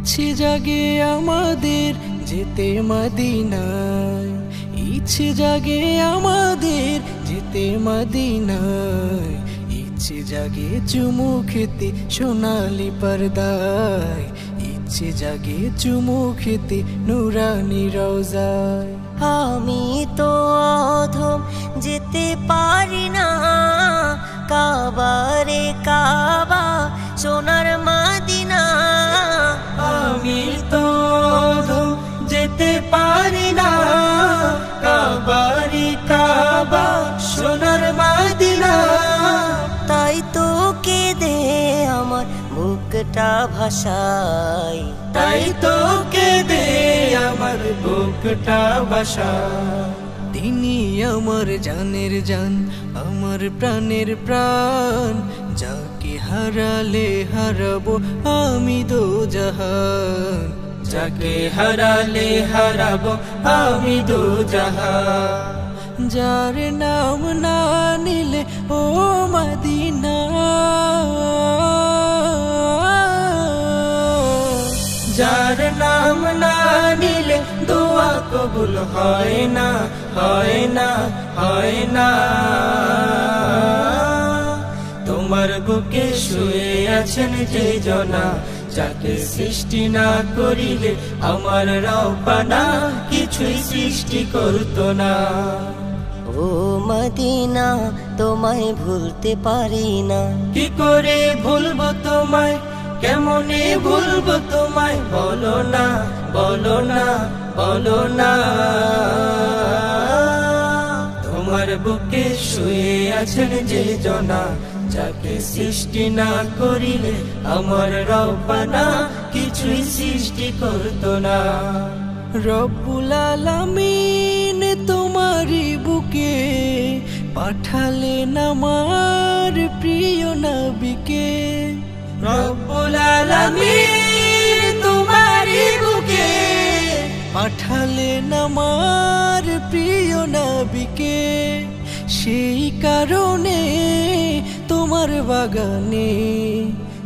ইচ্ছে জাগে আমাদের যেতে মদিনায়, ইচ্ছে জাগে আমাদের যেতে মদিনায়, ইচ্ছে জাগে চুমু খেতে সোনালি পর্দায়, ইচ্ছে জাগে চুমু খেতে নুরানি রওজায়। আমি তো অধম যেতে পারি না, কাবা রে কাবা সোনার মদিনা। আমি তো অধম যেতে পারি না, কাবা রে কাবা সোনার মদিনা। তাই তো কেঁদে আমার বুকটা ভাসায়, তাই তো কেঁদে আমার বুকটা ভাসায়। তিনি আমার জানের জান, আমার প্রাণের প্রাণ, যাকে হারালে হারাবো আমি দোজাহান, যাকে হারালে হারাবো আমি দোজাহান। যার নাম না নিলে ও মদিনা, যার নাম না নিলে দোয়া কবুল হয় না, হয় না, হয় না। তোমার বুকে শুয়ে আছেন যে জনা, যাকে সৃষ্টি না করিলে আমার রব্বানা কিছুই সৃষ্টি করতো না। ও মদিনা তোমায় ভুলতে পারি না, কি করে ভুলবো তোমায়, কেমনে ভুলবো তোমায়, বলো না, বলো না, বলো না। তোমার বুকে শুয়ে আছেন যে জনা, যাকে সৃষ্টি না করিলে আমার রব্বানা কিছুই সৃষ্টি করতো না। রব্বুল আলামিন তোমারই বুকে পাঠালেন আমার প্রিয় নবীকে, রব্বুল আলামিন তোমারই বুকে পাঠালেন আমার প্রিয় নবীকে। সেই কারণে তোমার বাগানে,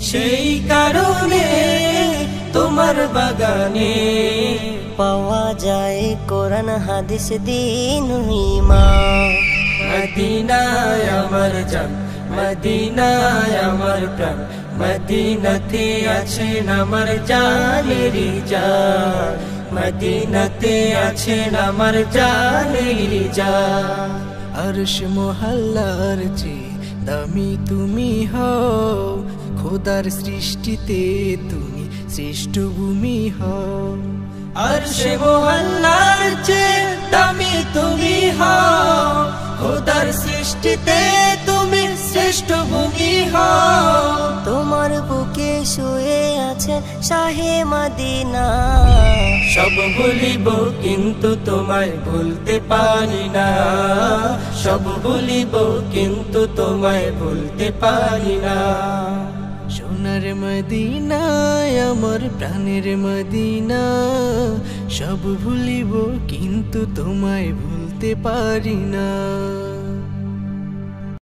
সেই কারণে তোমার বাগানে পাওয়া যায় কোরআন হাদিস দিন ঈমান। মদিনায় আমার জান, মদিনায় আমার প্রাণ, মদিনাতে আছেন আমার জানেরি জান, মদিনাতে আছেন আমার জানেরি জান। আরশ মহল্লার চেয়ে দামি তুমি হও, খোদার সৃষ্টিতে তুমি শ্রেষ্ঠ ভূমি হও। আরশ মহল্লার চেয়ে দামি তুমি হও, খোদার সৃষ্টিতে তুমি শ্রেষ্ঠ ভূমি হও। তোমার বুকে শুয়ে আছেন শাহে মদিনা, সব ভুলিব কিন্তু তোমায় ভুলতে পারি না, সব ভুলিব কিন্তু তোমায় ভুলতে পারি না। সোনার মদিনা আমার প্রাণের মদিনা, সব ভুলিব কিন্তু তোমায় ভুলতে পারি না।